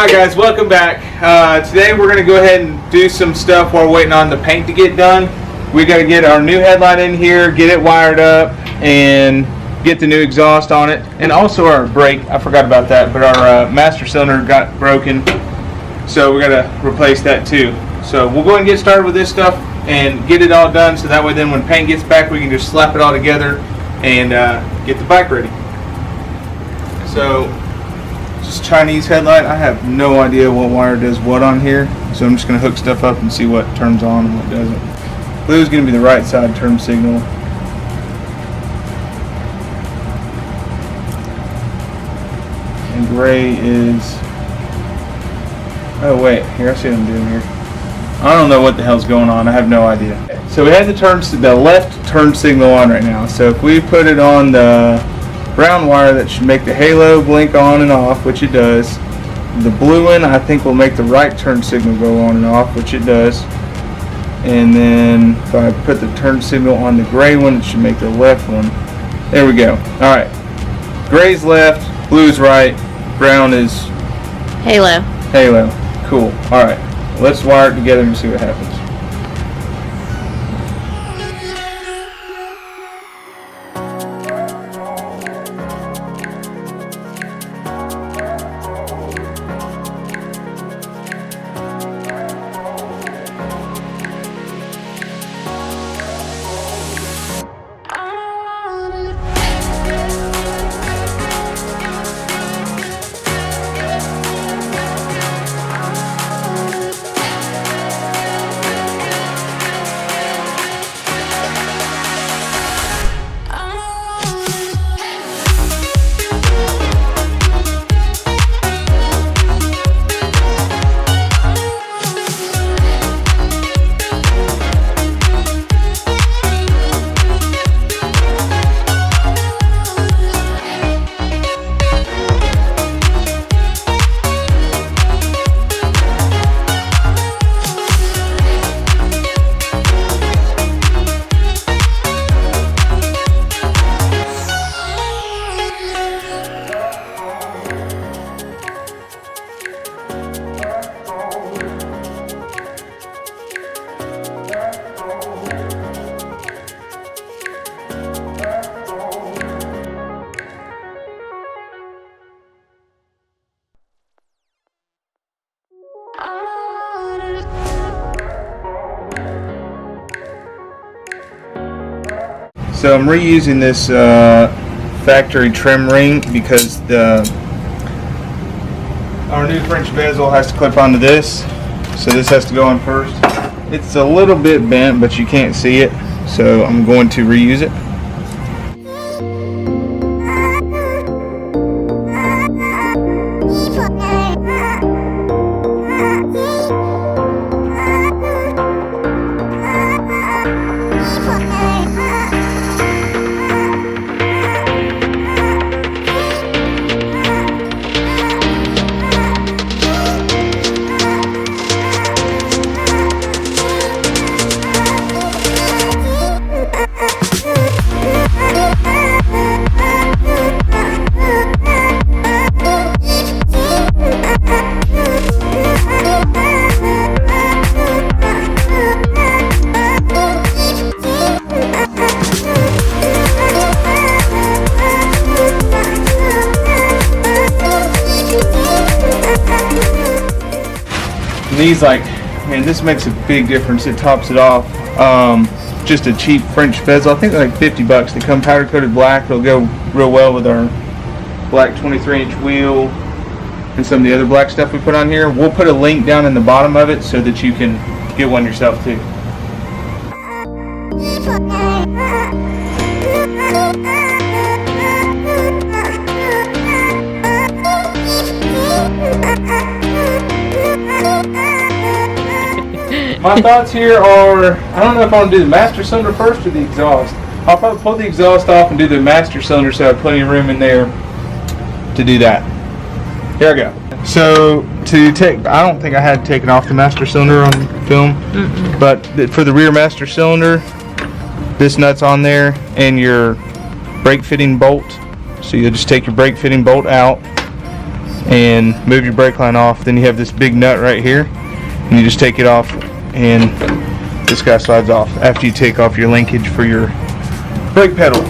Alright guys, welcome back. Today we're going to go ahead and do some stuff while we're waiting on the paint to get done. We got to get our new headlight in here, get it wired up, and get the new exhaust on it. And also our brake, I forgot about that, but our master cylinder got broken, so we got to replace that too. So we'll go ahead and get started with this stuff and get it all done, so that way then when paint gets back we can just slap it all together and get the bike ready. So just Chinese headlight. I have no idea what wire does what on here, so I'm just going to hook stuff up and see what turns on and what doesn't. Blue is going to be the right side turn signal. And gray is... oh wait, here, I see what I'm doing here. I don't know what the hell's going on. I have no idea. So we have the left turn signal on right now. So if we put it on the brown wire, that should make the halo blink on and off, which it does. The blue one I think will make the right turn signal go on and off, which it does. And then if I put the turn signal on the gray one, it should make the left one. There we go. Alright. Gray's left, blue's right, brown is halo. Halo. Cool. Alright. Let's wire it together and see what happens. So I'm reusing this factory trim ring because our new French bezel has to clip onto this, so this has to go on first. It's a little bit bent, but you can't see it, so I'm going to reuse it. These, like, man, this makes a big difference. It tops it off. Just a cheap French bezel. I think they're like 50 bucks. They come powder coated black. They'll go real well with our black 23-inch wheel and some of the other black stuff we put on here. We'll put a link down in the bottom of it so that you can get one yourself too. My thoughts here are, I don't know if I want to do the master cylinder first or the exhaust. I'll probably pull the exhaust off and do the master cylinder so I have plenty of room in there to do that. Here I go. So I don't think I had taken off the master cylinder on film, but for the rear master cylinder, this nut's on there and your brake fitting bolt. So you'll just take your brake fitting bolt out and move your brake line off. Then you have this big nut right here, and you just take it off, and this guy slides off after you take off your linkage for your brake pedal.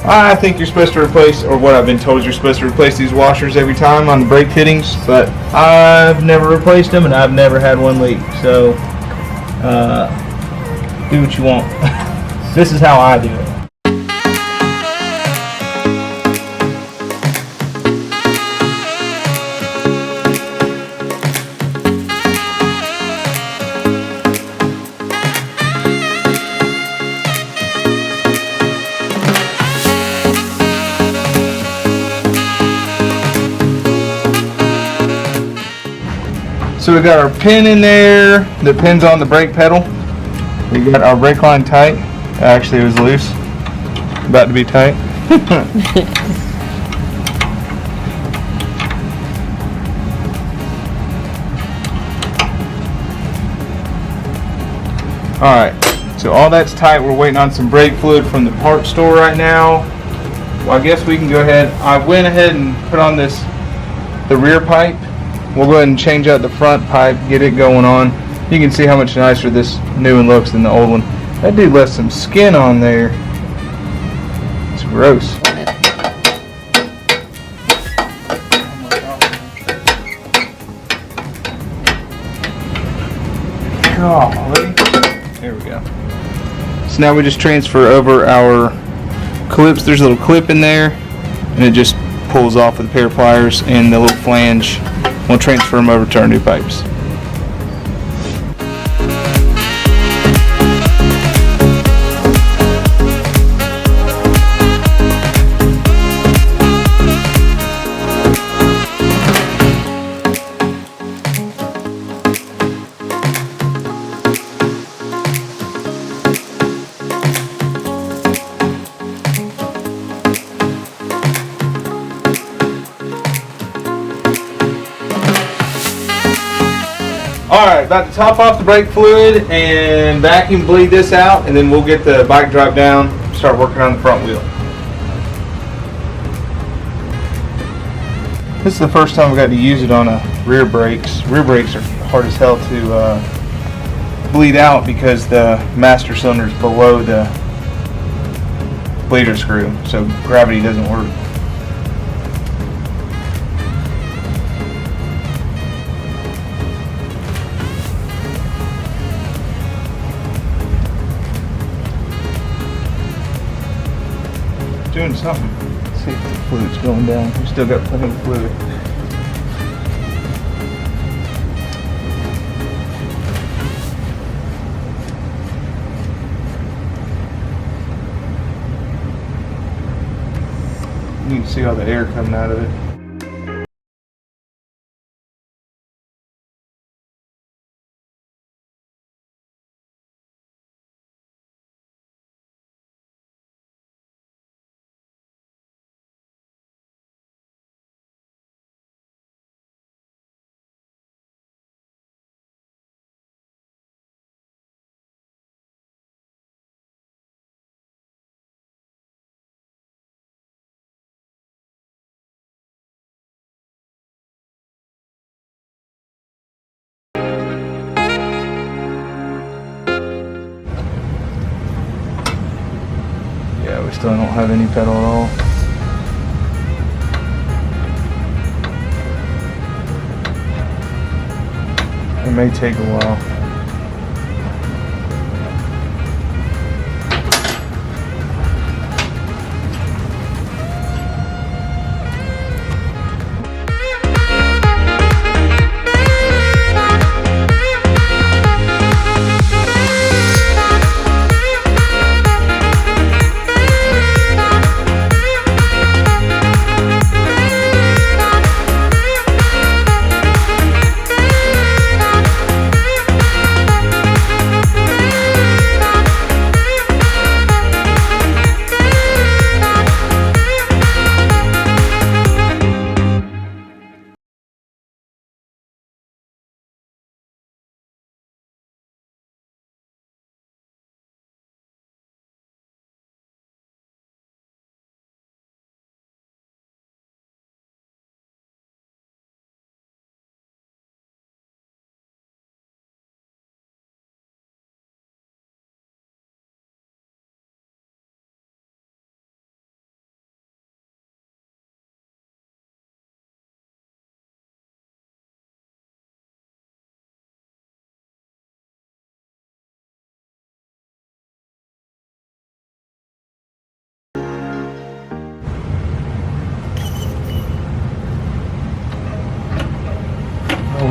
I think you're supposed to replace, or what I've been told is you're supposed to replace these washers every time on the brake fittings, but I've never replaced them and I've never had one leak, so do what you want. This is how I do it. So we got our pin in there that pins on the brake pedal. We got our brake line tight. Actually, it was loose. About to be tight. Alright, so all that's tight. We're waiting on some brake fluid from the parts store right now. Well, I guess we can go ahead. I went ahead and put on the rear pipe. We'll go ahead and change out the front pipe, get it going on. You can see how much nicer this new one looks than the old one. That dude left some skin on there. It's gross. Golly. There we go. So now we just transfer over our clips. There's a little clip in there, and it just pulls off with a pair of pliers, and the little flange. We'll transfer them over to our new pipes. Alright, about to top off the brake fluid and vacuum bleed this out, and then we'll get the bike drop down, start working on the front wheel. This is the first time we got to use it on rear brakes. Rear brakes are hard as hell to bleed out because the master cylinder is below the bleeder screw, so gravity doesn't work. Doing something. Let's see if the fluid's going down. We still got plenty of fluid. You can see all the air coming out of it. Yeah, we still don't have any pedal at all. It may take a while.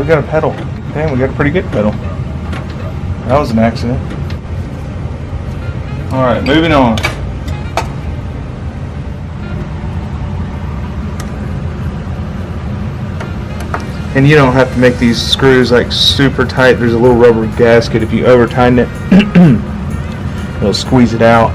we got a pedal. Damn, we got a pretty good pedal. That was an accident. Alright, moving on. And you don't have to make these screws like super tight. There's a little rubber gasket. If you over tighten it, it'll squeeze it out.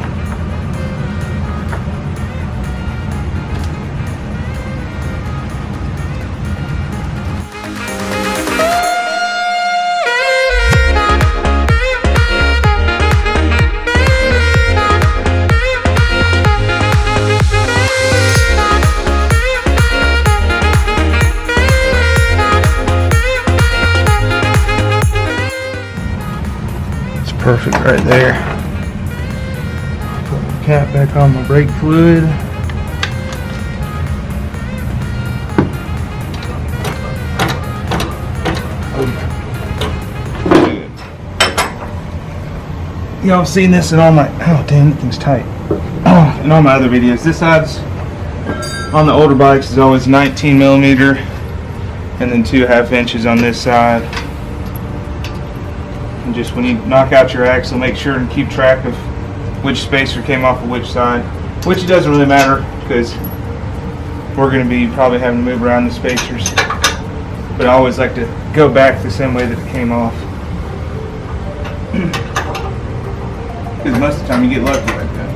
Perfect right there. Put the cap back on my brake fluid. Y'all have seen this in all my, oh damn, that thing's tight. In all my other videos. This side's on the older bikes is always 19 millimeter and then 2.5 inches on this side. And just when you knock out your axle, make sure and keep track of which spacer came off of which side, which it doesn't really matter because we're going to be probably having to move around the spacers, but I always like to go back the same way that it came off because most of the time you get lucky like that.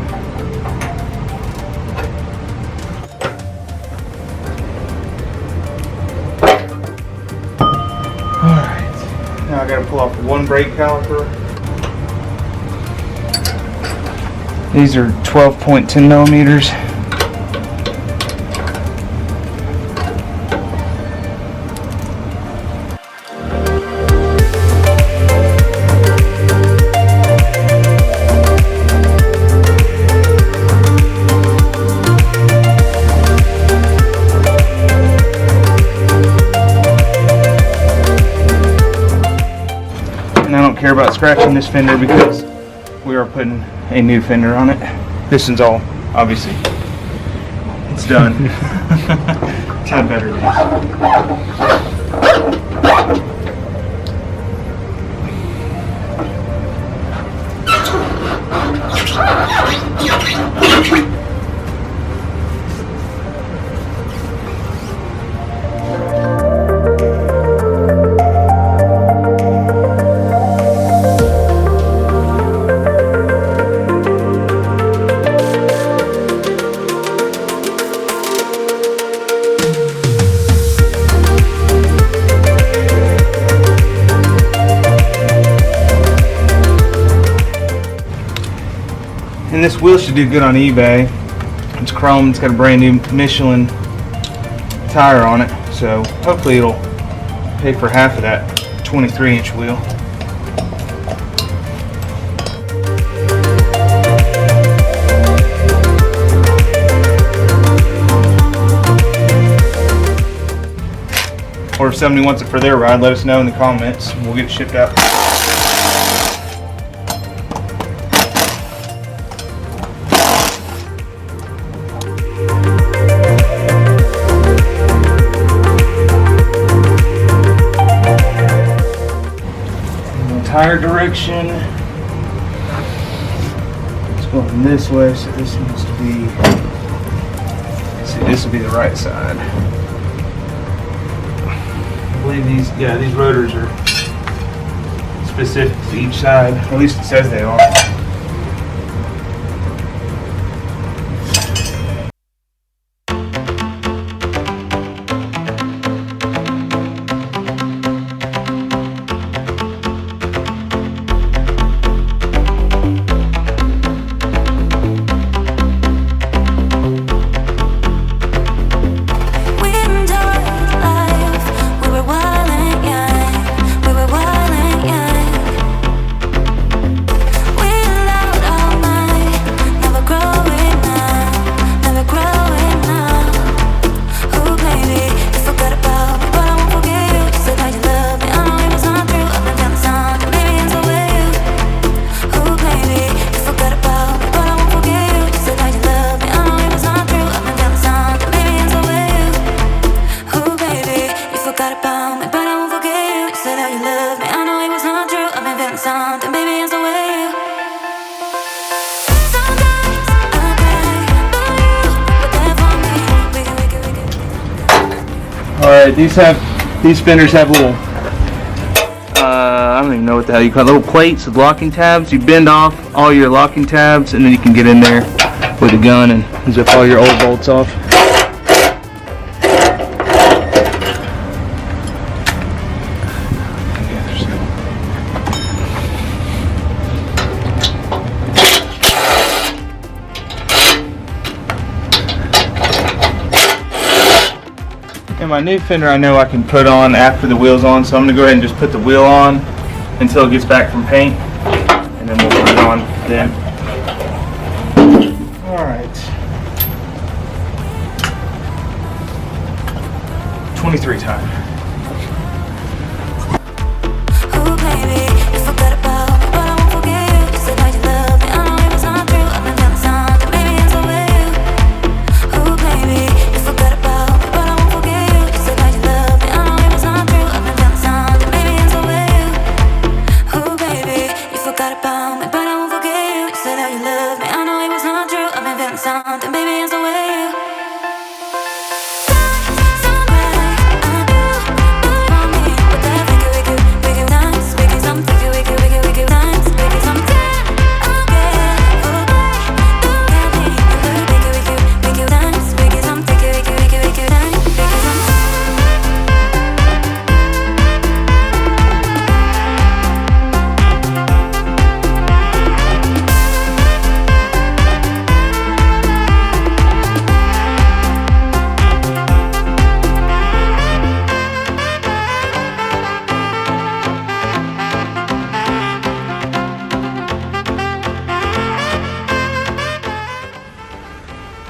Now I gotta pull off one brake caliper. These are 12.10 millimeters. And I don't care about scratching this fender because we are putting a new fender on it. This one's all, obviously, it's done. It's had better days. And this wheel should do good on eBay. It's chrome, it's got a brand new Michelin tire on it, so hopefully it'll pay for half of that 23-inch wheel. Or if somebody wants it for their ride, let us know in the comments and we'll get it shipped out. Tire direction. It's going this way, so this needs to be. See, this will be the right side. I believe these rotors are specific to each side. At least it says they are. We how you love me. I know it was not true. I've been feeling something, baby, it's the way you. Sometimes I cry, but you were there for me. All right, these fenders have little. I don't even know what the hell you call it. Little plates with locking tabs. You bend off all your locking tabs, and then you can get in there with a gun and zip all your old bolts off. And my new fender I know I can put on after the wheel's on, so I'm going to go ahead and just put the wheel on until it gets back from paint, and then we'll put it on then. Alright. 23 time. Oh baby, you forgot about me, but I won't forget you. You said that you love me, I know it was not true. I've been feeling something, baby, it's the way you. Oh baby, you forgot about me, but I won't forget you. You said that you love me, I know it was not true. I've been feeling something, baby, it's the way you. Oh baby, you forgot about me, but I won't forget you. You said that you love me, I know it was not true. I've been feeling something, baby, it's the way you.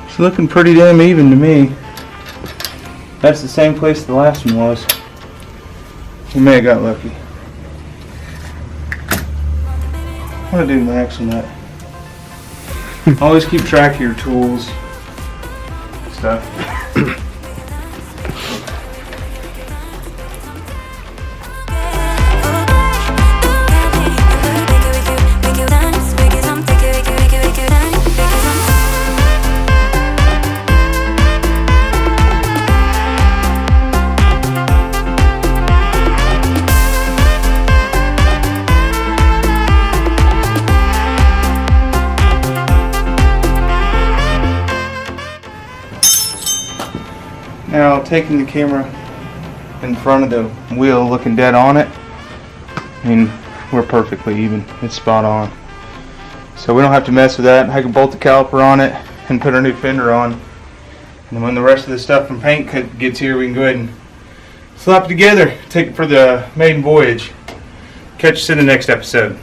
It's looking pretty damn even to me. That's the same place the last one was. We may have got lucky. I'm gonna do max on that. Always keep track of your tools, stuff. Now, taking the camera in front of the wheel, looking dead on it, I mean, we're perfectly even. It's spot on. So we don't have to mess with that. I can bolt the caliper on it and put our new fender on. And when the rest of the stuff from paint gets here, we can go ahead and slap it together, take it for the maiden voyage. Catch us in the next episode.